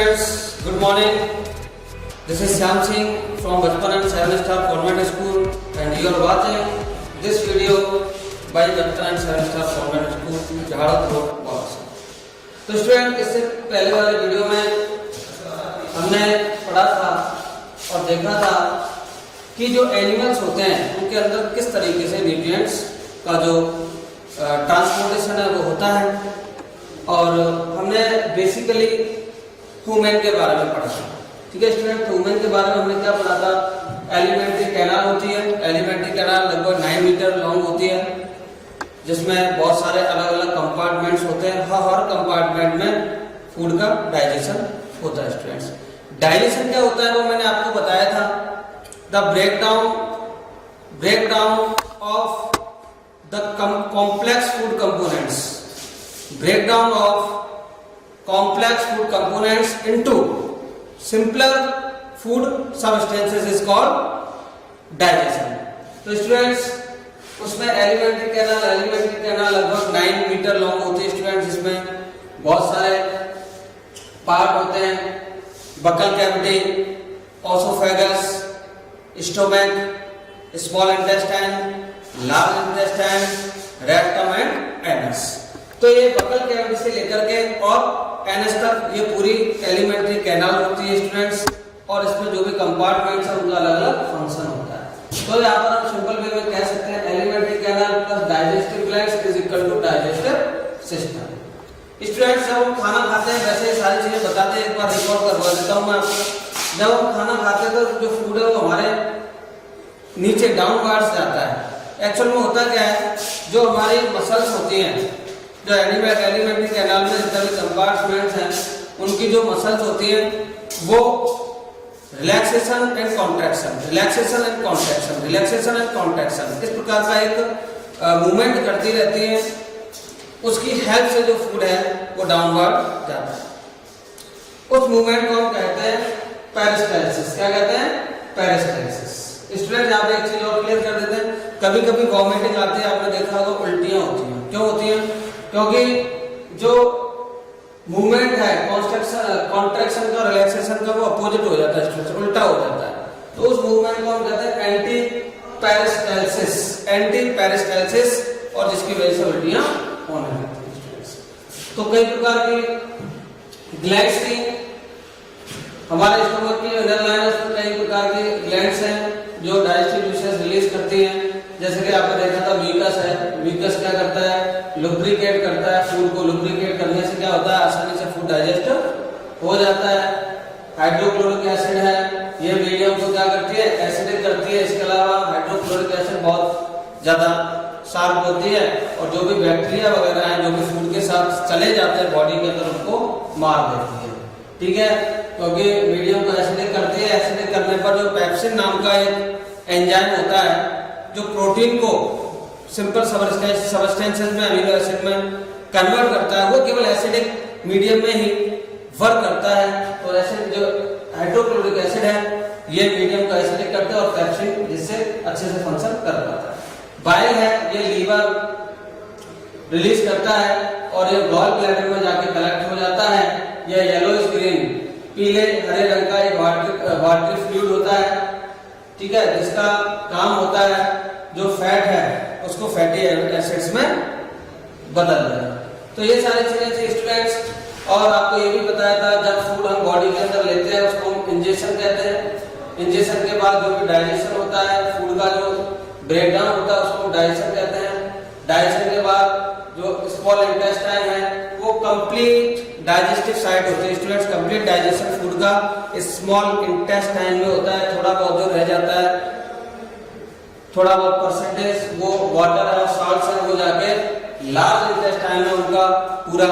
students, good morning. This is Shyam Singh from Bachpan and 7-Star Convent School and you are watching this video by Bachpan and 7-Star Convent School, Jharad Road, Bausa. तो student इससे पहले वाले video में हमने पढ़ा था और देखा था कि जो एनिमल्स होते हैं उनके अंदर किस तरीके से न्यूट्रिएंट्स का जो ट्रांसपोर्टेशन है वो होता है और हमने बेसिकली ह्यूमन के बारे में पढ़ा था। ठीक है स्टूडेंट, ह्यूमन के बारे में हमने क्या पढ़ा था? एलिमेंट्री कैनाल होती है। एलिमेंट्री कैनाल लगभग 9 मीटर लॉन्ग होती है जिसमें बहुत सारे अलग अलग कंपार्टमेंट्स होते हैं। हर कंपार्टमेंट में फूड का डाइजेशन होता है। स्टूडेंट्स, डाइजेशन क्या होता है वो मैंने आपको बताया था। The breakdown of the complex food components, breakdown of complex food components into simpler food substances is called digestion। तो स्टूडेंट्स उसमें एलिमेंट्री कैनाल लगभग 9 मीटर लॉन्ग होती है स्टूडेंट्स, जिसमें बहुत सारे पार्ट होते हैं। Buccal cavity, oesophagus, stomach, small intestine, large intestine, rectum and anus. तो ये बकल कैविटी से लेकर के और एनस तक ये पूरी एलिमेंट्री कैनाल होती है स्टूडेंट्स, और इसमें जो भी कंपार्टमेंट्स है उनका अलग अलग फंक्शन होता है। तो यहाँ पर हम सिंपल वे में कह सकते हैं alimentary canal plus digestive glands is equal to digestive system. Students, जब हम खाना खाते हैं वैसे सारी चीजें बताते हैं, एक बार रिकॉर्ड करवा देता हूँ मैं आपको। जब हम खाना खाते हैं तो जो फूड है वो हमारे नीचे डाउनवर्ड्स जाता है। एक्चुअल में होता क्या है, जो हमारी मसल्स होती हैं, जो एलिमेंट्री कैनाल में जितने भी कंपार्टमेंट्स हैं उनकी जो मसल्स होती हैं वो रिलैक्सेशन एंड कॉन्ट्रैक्शन इस प्रकार का एक मूवमेंट करती रहती है। उसकी हेल्प से जो फूड है वो डाउनवर्ड जाता है। उस मूवमेंट को हम कहते हैं पेरिस्टाल्सिस। क्या कहते हैं? पेरिस्टाल्सिस। स्टूडेंट यहाँ पे एक चीज और क्लियर कर देते हैं, कभी कभी वॉमिटिंग आती है, आपने देखा होगा उल्टियां होती हैं। क्यों होती हैं? क्योंकि जो मूवमेंट है कॉन्ट्रैक्शन का रिलैक्सेशन का वो अपोजिट हो जाता है, उल्टा हो जाता है। तो उस मूवमेंट को हम कहते हैं एंटी पेरिस्टाल्सिस, और जिसकी वजह से उल्टियां होने लगती हैं। तो कई प्रकार की ग्लैंड्स थी हमारे स्टमक की अंदर लाइनस में, कई प्रकार की ग्लैंड्स हैं जो डाइजेस्टिव जूसेस रिलीज करती हैं। जैसे कि आपने देखा था म्यूकस है। म्यूकस क्या करता है? लुब्रिकेट करता है फूड को। लुब्रिकेट करने से क्या होता है? आसानी से फूड डाइजेस्ट हो जाता है। हाइड्रोक्लोरिक एसिड है, ये मीडियम को क्या करती है? एसिडिक करती है। इसके अलावा हाइड्रोक्लोरिक एसिड बहुत ज्यादा शार्प होती है और जो भी बैक्टीरिया वगैरह हैं जो भी फूड के साथ चले जाते हैं बॉडी के अंदर उनको मार देती है। ठीक है, क्योंकि मीडियम को एसिडिक करती है। एसिडिक करने पर जो पेप्सिन नाम का एक एंजाइम होता है जो प्रोटीन को सिंपल सबस्टेंसेस में अमीनो एसिड में कन्वर्ट करता है, वो केवल एसिडिक मीडियम में ही वर्क करता है। तो एसिड जो हाइड्रोक्लोरिक एसिड है ये मीडियम को एसिडिक करता है और पेप्सिन जिससे अच्छे से फंक्शन कर पाता है। बाइल है, ये लीवर रिलीज करता है और ये गॉल ब्लैडर में जाके कलेक्ट हो जाता है। ये येलोइश ग्रीन, पीले हरे रंग का एक वाटरी फ्लूइड होता है। ठीक है, जिसका काम होता है जो फैट है उसको फैटी एसिड्स में बदल देना। तो ये सारी चीजें थी स्टूडेंट्स, और आपको ये भी बताया था जब फूड हम बॉडी के अंदर लेते हैं उसको हम इंजेक्शन कहते हैं। इंजेक्शन के बाद जो भी डाइजेशन होता है, फूड का जो ब्रेकडाउन होता है उसको डाइजेशन कहते हैं। डाइजेशन के बाद जो स्मॉल इंटेस्टाइन है वो कंप्लीट डाइजेस्टिव साइट होती है। स्टूडेंट्स, कंप्लीट डाइजेशन फूड का स्मॉल इंटेस्टाइन में होता है। थोड़ा बहुत जो रह जाता है, थोड़ा बहुत परसेंटेज वो वाटर है और सॉल्ट्स है वो जाके लार्ज इंटेस्टाइन में उनका पूरा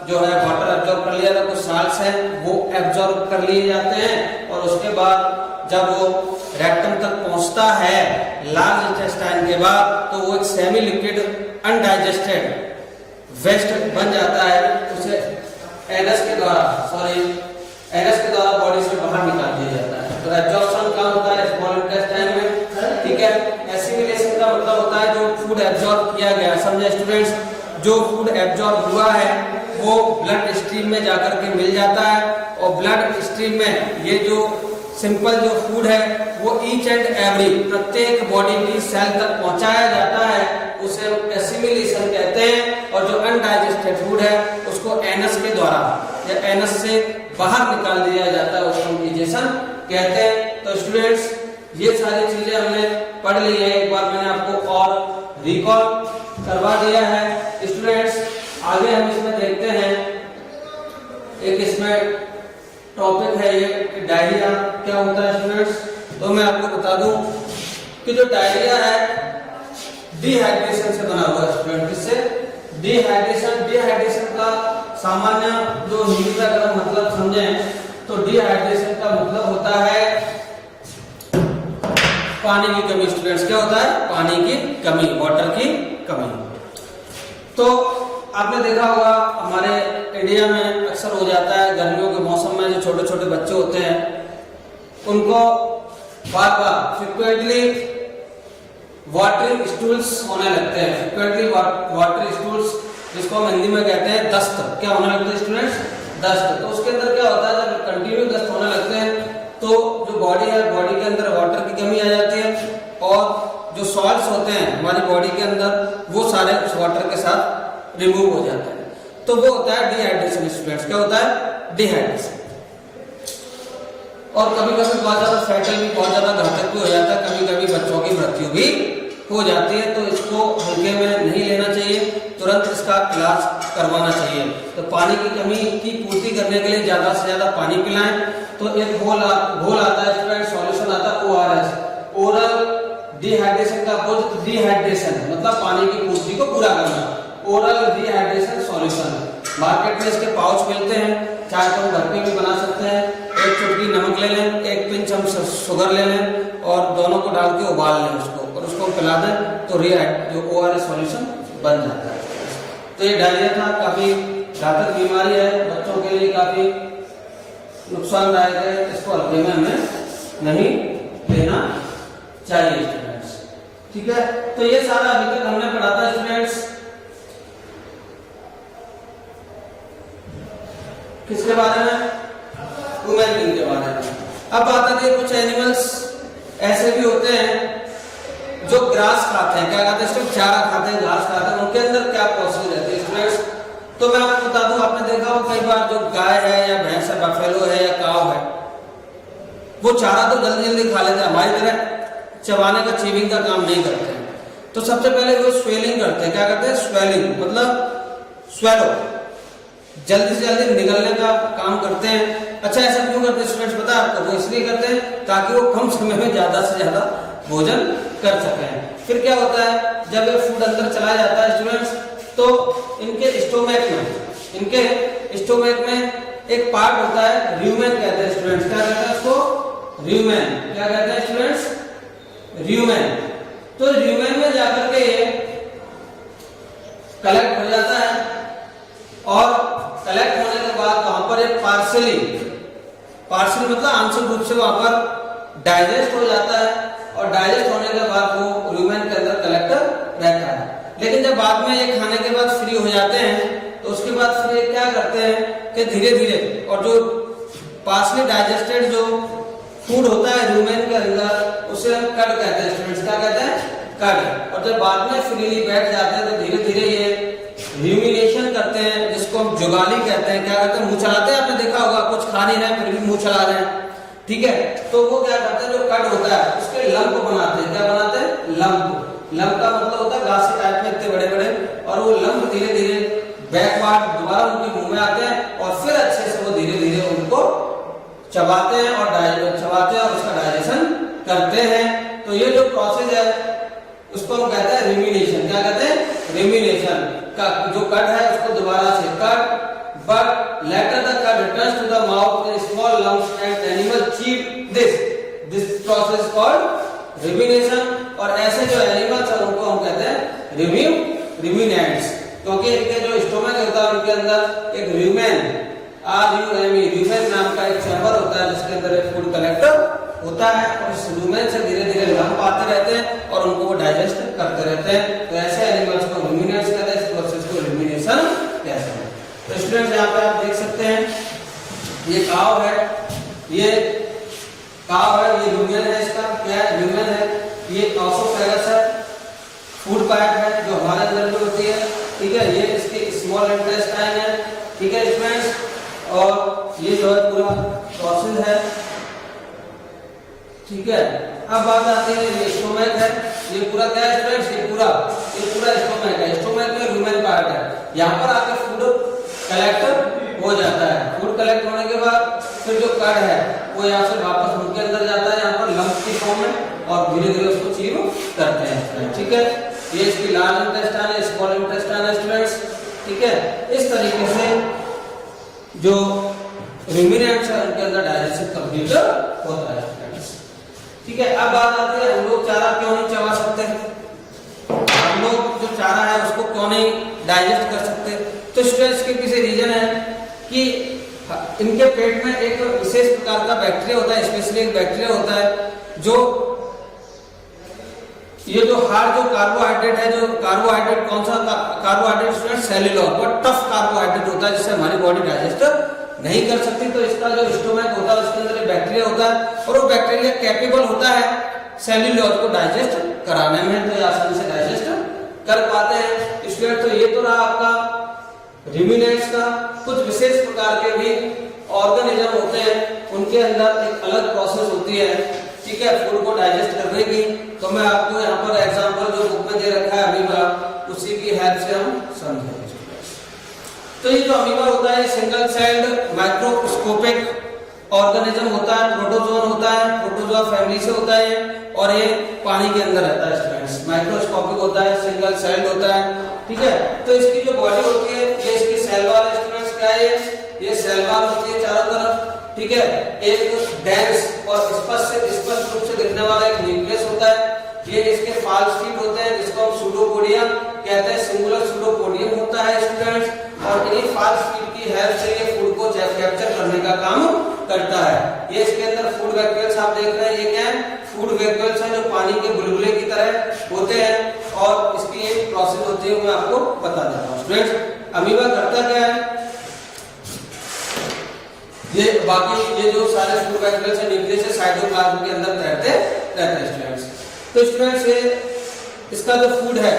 जो है वाटर एब्जॉर्ब कर लिया जाता है। कुछ सॉल्ट्स हैं वो एब्जॉर्ब कर लिए जाते हैं और उसके बाद जब वो रेक्टम तक पहुंचता है लार्ज इंटेस्टाइन के बाद, तो वो एक सेमी लिक्विड अनडाइजेस्टेड वेस्ट बन जाता है। उसे एनस के द्वारा बॉडी से बाहर निकाल दिया जाता है। तो एब्जॉर्प्शन कहाँ होता है? स्मॉल इंटेस्टाइन में। ठीक है, एसिमिलेशन का मतलब होता है जो फूड एब्जॉर्ब किया गया। समझे स्टूडेंट्स, जो फूड एब्जॉर्ब हुआ है वो ब्लड स्ट्रीम में जाकर के मिल जाता है और ब्लड स्ट्रीम में ये जो सिंपल जो फूड है वो ईच एंड एवरी प्रत्येक बॉडी की सेल तक पहुंचाया जाता है, उसे एसिमिलेशन कहते हैं। और जो अनडाइजेस्टेड फूड है उसको एनस के द्वारा या एनस से बाहर निकाल दिया जाता है, उसको हम डाइजेशन कहते हैं। तो स्टूडेंट्स ये सारी चीजें हमने पढ़ ली है, एक बार मैंने आपको और रिकॉल करवा दिया है। स्टूडेंट्स आगे हम इसमें देखते हैं, एक इसमें टॉपिक है ये कि डायरिया क्या होता है स्टूडेंट्स। तो मैं आपको बता दूं कि जो डायरिया है डिहाइड्रेशन से बना हुआ है स्टूडेंट। किससे? डिहाइड्रेशन। डिहाइड्रेशन का सामान्य जो हिंदी में अगर हम मतलब समझें तो डिहाइड्रेशन का मतलब होता है पानी की कमी। स्टूडेंट्स क्या होता है? पानी की कमी, वाटर की कमी। तो आपने देखा होगा हमारे इंडिया में अक्सर हो जाता है गर्मियों के मौसम में जो छोटे छोटे बच्चे होते हैं उनको बार बार फ्रिक्वेंटली वाटरिंग स्टूल्स होने लगते हैं। फ्रिक्वेंटली वाटर स्टूल्स, जिसको हम हिंदी में कहते हैं दस्त। क्या होने लगते हैं स्टूडेंट्स? दस्त। तो उसके अंदर क्या होता है, जब कंटिन्यू दस्त होने लगते हैं तो जो बॉडी है, बॉडी के अंदर वाटर की कमी आ जाती है और जो सॉल्ट्स होते हैं हमारी बॉडी के अंदर वो सारे उस वाटर के साथ रिमूव हो जाते हैं। तो वो होता है डिहाइड्रेशन स्टूडेंट्स। क्या होता है? डिहाइड्रेशन। और कभी कभी बहुत ज्यादा फैटल भी बहुत ज्यादा घातक भी हो जाता है, कभी कभी बच्चों की मृत्यु भी हो जाती है। तो इसको हल्के में नहीं लेना चाहिए, तुरंत इसका इलाज करवाना चाहिए। तो पानी की कमी की पूर्ति करने के लिए ज्यादा से ज्यादा पानी पिलाएं। तो एक घोल आता है स्टूडेंट, सॉल्यूशन आता है ORS, ओरल डिहाइड्रेशन का अपोजिट डिहाइड्रेशन, मतलब पानी की पूर्ति को पूरा करना। ओरल डिहाइड्रेशन सॉल्यूशन मार्केट में इसके पाउच मिलते हैं, चाहे तो हम घर पे भी बना सकते हैं। एक चुटकी नमक ले लें, एक पिंच हम शुगर ले लें और दोनों को डाल के उबाल लें उसको और उसको पिला दें तो जो ORS सॉल्यूशन बन जाता है। तो ये डायरिया था, काफी घातक बीमारी है, बच्चों के लिए काफी नुकसानदायक है, इसको हल्के में हमें नहीं लेना चाहिए स्टूडेंट्स। ठीक है, तो ये सारा अभी तक हमने पढ़ा था स्टूडेंट्स। किसके बारे में? ह्यूमन बीइंग के बारे में। अब बात आती है कुछ एनिमल्स ऐसे भी होते हैं जो ग्रास खाते हैं। क्या खाते हैं? सिर्फ चारा खाते हैं, घास खाते हैं। उनके अंदर क्या प्रोसेस रहती है स्टूडेंट्स? तो मैं आपको बता दूं, आपने देखा हो कई बार जो गाय है या भैंस है, बफेलो है या काव है, वो चारा तो जल्दी जल्दी खा लेते हैं, हमारी तरह चबाने का, चीविंग का काम नहीं करते हैं। तो सबसे पहले वो स्वेलिंग करते हैं। क्या करते हैं? स्वेलिंग मतलब स्वेलो, जल्दी से जल्दी निगलने का काम करते हैं। अच्छा, ऐसा क्यों करते हैं स्टूडेंट्स पता है आपको? वो इसलिए करते हैं ताकि वो कम समय में ज्यादा से ज्यादा भोजन कर सकें। फिर क्या होता है, जब ये फूड अंदर चला जाता है स्टूडेंट्स, तो इनके स्टोमैक में एक पार्ट होता है, र्यूमेन कहते हैं स्टूडेंट्स। क्या कहते हैं उसको? र्यूमेन। क्या कहते हैं स्टूडेंट्स? र्यूमेन। तो र्यूमेन में जाकर के ये कलेक्ट हो जाता है और कलेक्ट होने के बाद वहां पर एक पार्शियली मतलब आंशिक रूप से वहां पर डाइजेस्ट हो जाता है और डाइजेस्ट होने के बाद वो र्यूमेन के अंदर कलेक्ट रहता है। लेकिन जब बाद में ये खाने के बाद फ्री हो जाते हैं तो उसके बाद फिर ये क्या करते हैं कि धीरे धीरे, और जो पार्शियली डाइजेस्टेड जो फूड होता है र्यूमेन के अंदर उसे हम कड कहते हैं स्टूडेंट्स। क्या कहते हैं? कड। और जब बाद में फ्रीली बैठ जाते हैं तो धीरे धीरे ये र्यूमिनेशन करते हैं, जिसको हम जुगाली कहते हैं। क्या करते हैं? मुंह चलाते हैं। आपने देखा होगा कुछ खा नहीं रहे हैं फिर भी मुंह चला रहे हैं। ठीक है, तो वो क्या करते हैं, जो कट होता है उसके लंप बनाते हैं। क्या बनाते हैं? लंप। लंप का मतलब होता है घास टाइप में इतने बड़े बड़े, और वो लंप धीरे धीरे बैकवार्ड दोबारा उनके मुंह में आते हैं और फिर अच्छे से वो धीरे धीरे उनको चबाते हैं और उसका डाइजेशन करते हैं। तो ये जो प्रोसेस है उसको हम कहते हैं रिमिनेशन। क्या कहते हैं? रिमिनेशन। का जो कट है उसको दोबारा से cut, but later the cut returns to the mouth in small lumps and animal chew this process called rumination. और ऐसे जो एनिमल्स है उनको हम कहते हैं रिमिनेंट्स, क्योंकि इनके जो स्टोमक होता है उनके अंदर एक र्यूमेन र्यूमेन नाम का एक चैम्बर होता है जिसके अंदर एक फूड कलेक्टर होता है और इस र्यूमेन से धीरे धीरे लंप आते रहते हैं और उनको वो डाइजेस्ट करते रहते हैं। तो ऐसे एनिमल्स को रुमिनेट्स कहते हैं, इस प्रोसेस को रुमिनेशन कहते हैं। तो यहाँ पे आप देख सकते हैं ये काव है, ये काव है, ये ल्यूमेन है, इसका क्या है, ल्यूमेन है, ये ऑसोफेगस है, फूड पाइप है जो हमारे अंदर में होती है, ठीक है, ये इसके स्मॉल इंटेस्टाइन है, ठीक है फ्रेंड्स, और ये जो है पूरा प्रोसेस है, ठीक है। अब बात आती है ये स्टोमक है, ये पूरा क्या है फ्रेंड्स, ये पूरा स्टोमक है, स्टोमक में ल्यूमेन पार्ट है, यहाँ पर आके फूड कलेक्ट हो जाता है, फूड कलेक्ट होने के बाद फिर जो कड है वो यहाँ से वापस उनके अंदर जाता है, यहाँ पर लंप की फॉर्म में, और धीरे धीरे उसको चीव करते हैं, ठीक है। ये इसकी लार्ज इंटेस्टाइन है, स्मॉल इंटेस्टाइन है स्टूडेंट्स, ठीक है। इस तरीके से जो रूमिनेंट्स है उनके अंदर डाइजेशन कंप्लीट होता है स्टूडेंट्स, ठीक है। अब बात आती है हम लोग चारा क्यों नहीं चबा सकते, हम लोग जो चारा है उसको क्यों नहीं डाइजेस्ट कर सकते, तो स्टूडेंट्स के पीछे रीजन है कि इनके पेट में एक विशेष प्रकार का बैक्टीरिया होता है, स्पेशली एक बैक्टीरिया होता है जो ये जो हार्ड जो कार्बोहाइड्रेट है, जो कार्बोहाइड्रेट कौन सा कार्बोहाइड्रेट स्टूडेंट, सेल्यूलोज, बहुत टफ कार्बोहाइड्रेट होता है जिससे हमारी बॉडी डाइजेस्ट नहीं कर सकती, तो इसका जो स्टोमक होता है उसके अंदर एक बैक्टीरिया होता है और वो बैक्टीरिया कैपेबल होता है सेल्यूलोज को डाइजेस्ट कराने में, तो आसानी से डाइजेस्ट कर पाते हैं स्टूडेंट। तो ये तो रहा आपका रूमिनेंट्स का, कुछ विशेष प्रकार के भी ऑर्गेनिज्म होते हैं, उनके अंदर एक अलग प्रोसेस होती है, ठीक है, फूड को डाइजेस्ट करने की। तो मैं आपको यहाँ पर एग्जांपल जो बुक में दे रखा है अमीबा, उसी की हेल्प से हम समझेंगे। तो ये जो अमीबा होता है सिंगल सेल्ड माइक्रोस्कोपिक ऑर्गेनिज्म होता है, प्रोटोजोन होता है, प्रोटोजोआ फैमिली से होता है, और ये पानी के अंदर रहता है स्टूडेंट्स, माइक्रोस्कोपिक होता है, सिंगल सेल्ड होता है, ठीक है। तो इसकी जो बॉडी होती है ये इसकी सेल वॉल स्टूडेंट्स क्या है, ये सेल वॉल होती है चारों तरफ, ठीक है। एक डेंस और स्पष्ट रूप से दिखने वाला एक न्यूक्लियस होता है, ये इसके फाल्स शीट होते हैं जिसको हम सूडोपोडियम कहते हैं, सिंगुलर सूडोपोडियम होता है स्टूडेंट्स, और इन्हीं फाल्स शीट की हेल्प से ये फूड को कैप्चर करने का काम करता है। ये इसके अंदर फूड वैक्यूल्स आप देख रहे हैं, ये क्या है, फूड वैक्यूल्स है जो पानी के बुलबुले की तरह होते हैं, और इसकी एक प्रोसेस होती है मैं आपको बता देता हूँ स्टूडेंट्स। अमीबा करता क्या है, ये बाकी ये जो सारे फूड वैक्यूल्स है न्यूक्लियस है साइटोप्लाज्म के अंदर रहते हैं स्टूडेंट्स। तो स्टूडेंट्स ये इसका जो फूड है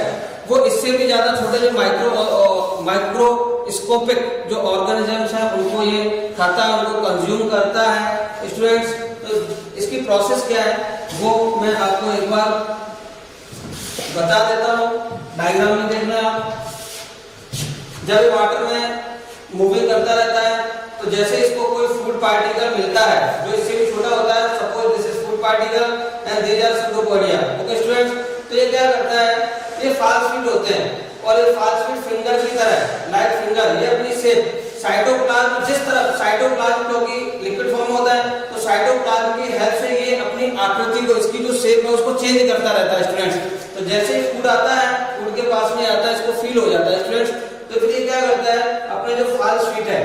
वो इससे भी ज्यादा छोटे जो माइक्रोस्कोपिक जो ऑर्गेनिजम्स है उनको ये खाता है, उनको कंज्यूम करता है स्टूडेंट्स। तो इसकी प्रोसेस क्या है वो मैं आपको एक बार बता देता हूँ, डायग्राम में देखना आप। जब वाटर में मूविंग करता रहता है तो जैसे इसको कोई फूड पार्टिकल मिलता है जो इससे भी छोटा होता है, suppose this is food particle and these are pseudopodia, okay students. तो ये क्या करता है, ये फाल्स फीट होते हैं और ये फाल्स फीट फिंगर की तरह लाइक फिंगर, ये अपनी शेप साइटोप्लाज्म, जिस तरफ साइटोप्लाज्म क्योंकि लिक्विड फॉर्म होता है तो साइटोप्लाज्म की हेल्प से ये अपनी आकृति को, इसकी जो शेप है उसको चेंज करता रहता है स्टूडेंट्स। तो जैसे ही फूड आता है, फूड के पास में आता है, इसको फील हो जाता है स्टूडेंट्स। तो फिर ये क्या करता है, अपने जो फाल्स फीट है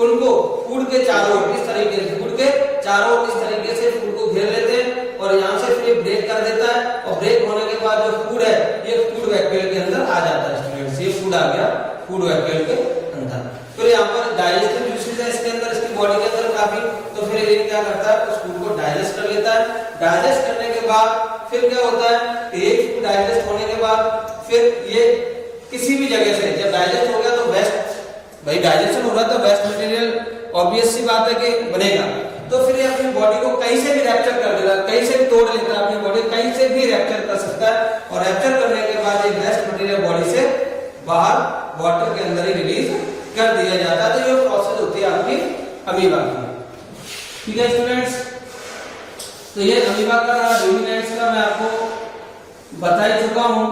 उनको फूड के चारों ओर इस तरीके से, फूड के चारों ओर इस तरीके से फूड को घेर लेते हैं और यहाँ से फिर ब्रेक कर देता है, और ब्रेक होने के बाद जो फूड है ये फूड वैक्यूल के अंदर आ जाता है स्टूडेंट्स। ये फूड आ गया फूड वैक्यूल के अंदर। फिर यहाँ पर डाइजेस्टिव जूसेस है इसके अंदर, इसकी बॉडी के अंदर काफी, तो फिर ये क्या करता है उस फूड को डाइजेस्ट कर लेता है। डाइजेस्ट करने के बाद फिर क्या होता है, एक फूड डाइजेस्ट होने के बाद फिर ये किसी भी जगह से जब डाइजेस्ट हो गया तो वेस्ट, भाई डाइजेशन हो रहा है तो वेस्ट मटेरियल ऑब्वियस सी बात है कि बनेगा, तो फिर ये अपनी बॉडी को कहीं से भी रैप्चर कर देता है, कहीं से भी तोड़ लेता है, अपनी बॉडी कहीं से भी रैप्चर कर सकता है, और रैप्चर करने के बाद ये वेस्ट मटेरियल बॉडी से बाहर वाटर के अंदर ही रिलीज कर दिया जाता है। तो ये प्रोसेस होती है आपकी अमीबा की, ठीक है स्टूडेंट्स। तो ये अमीबा का रूमिनेंट्स का मैं आपको बता ही चुका हूँ,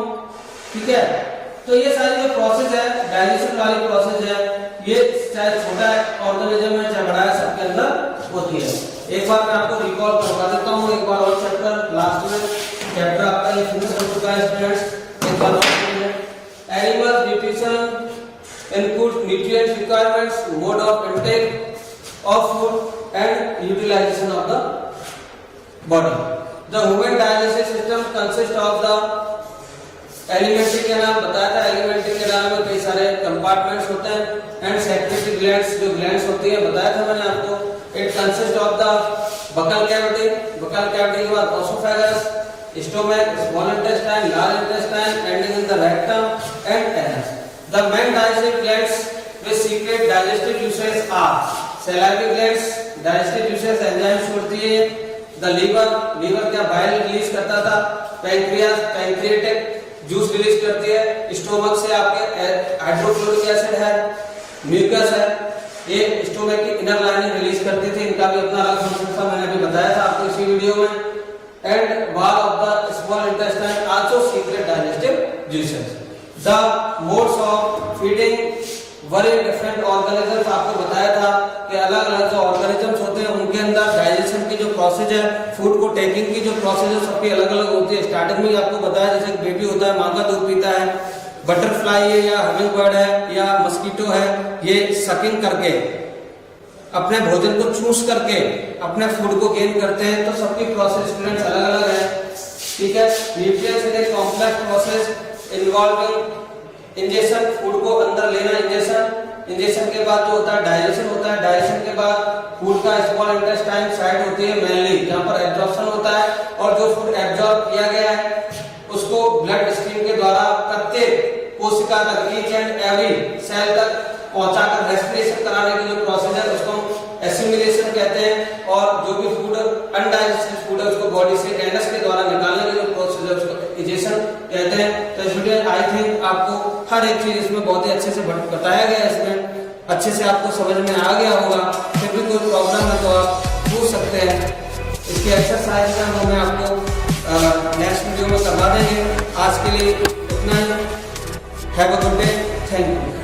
ठीक है। तो ये सारी जो प्रोसेस है डाइजेशन वाली प्रोसेस है, ये चाहे छोटा ऑर्गेनिज्म है चाहे बड़ा है, सबके अंदर होती है। एक बार मैं आपको रिकॉल करवा देता हूँ, एक बार और चैप्टर लास्ट में चैप्टर आपका ये फिनिश हो चुका है स्टूडेंट्स। एक बार और animal nutrition input nutrient requirements, mode of intake of food and utilization of the body. The human digestive system consist of the alimentary के नाम बताया था, एलिमेंट्री के नाम में कई सारे कंपार्टमेंट्स होते हैं, एंड सेक्रेटरी ग्लैंड्स, जो ग्लैंड्स होती है बताया था मैंने आपको, it consist of the buccal cavity, buccal cavity के बाद oesophagus, stomach, small intestine, large intestine, ending in the rectum and anus. The main digestive glands with secret digestive juices are salivary glands, digestive juices enzymes छोड़ती है, the liver, liver क्या bile release करता था, pancreas, pancreatic juice release करती है, stomach से आपके hydrochloric acid है, म्यूकस है, ये स्टोमक की इनर लाइनिंग रिलीज करती थी, इनका भी अपना अलग फंक्शन था, मैंने अभी बताया था आपको इसी वीडियो में। And wall of the small intestine also secret digestive juices. The modes of feeding very different organisms, आपको बताया था कि अलग अलग जो ऑर्गेनिजम्स होते हैं उनके अंदर डाइजेशन की जो प्रोसेस है, फूड को टेकिंग की जो प्रोसेस है सबकी अलग अलग होती है। स्टार्टिंग में आपको बताया जैसे बेबी होता है, माँ का दूध पीता है, बटरफ्लाई है या हमिंग बर्ड है या मस्कीटो है, ये सकिंग करके अपने भोजन को चूस करके अपने फूड को गेन करते हैं, तो सबकी प्रोसेस स्टूडेंट्स अलग अलग है, ठीक है। Nutrients in a complex process involving injection, food को अंदर लेना, इंजेक्शन के बाद जो होता है डाइजेशन होता है, डाइजेशन के बाद फूड का स्मॉल इंटेस्टाइन साइड होती है मेनली, जहाँ पर एब्जॉर्प्शन होता है, और जो फूड एब्जॉर्ब किया गया है उसको ब्लड स्ट्रीम के द्वारा प्रत्येक कोशिका तक, ईच एंड एवरी सेल तक पहुंचाकर रेस्पिरेशन कराने की जो प्रोसेस है उसको एसिमिलेशन कहते हैं, और जो भी फूड अनडाइजेस्टेड फूड है उसको बॉडी से एनस के द्वारा निकालने की जो प्रोसेस है उसको इजेशन कहते हैं। तो स्टूडेंट आई थिंक आपको हर एक चीज इसमें बहुत ही अच्छे से बताया गया है, इसमें अच्छे से आपको समझ में आ गया होगा। फिर भी कोई प्रॉब्लम है तो आप पूछ सकते हैं। इसकी एक्सरसाइज का हम आपको नेक्स्ट वीडियो में करवा देंगे। आज के लिए इतना ही। Have a good day, thank you.